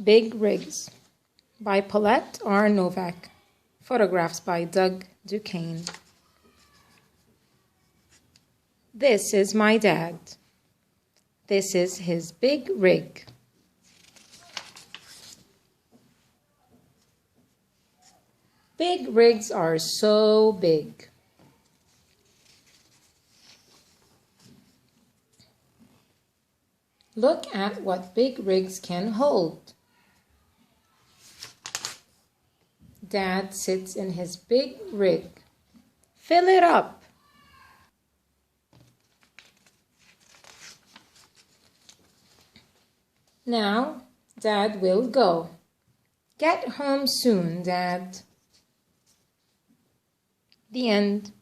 Big Rigs by Paulette R. Novak. Photographs by Doug Duquesne. This is my dad. This is his big rig. Big rigs are so big. Look at what big rigs can hold. Dad sits in his big rig. Fill it up. Now, Dad will go. Get home soon, Dad. The end.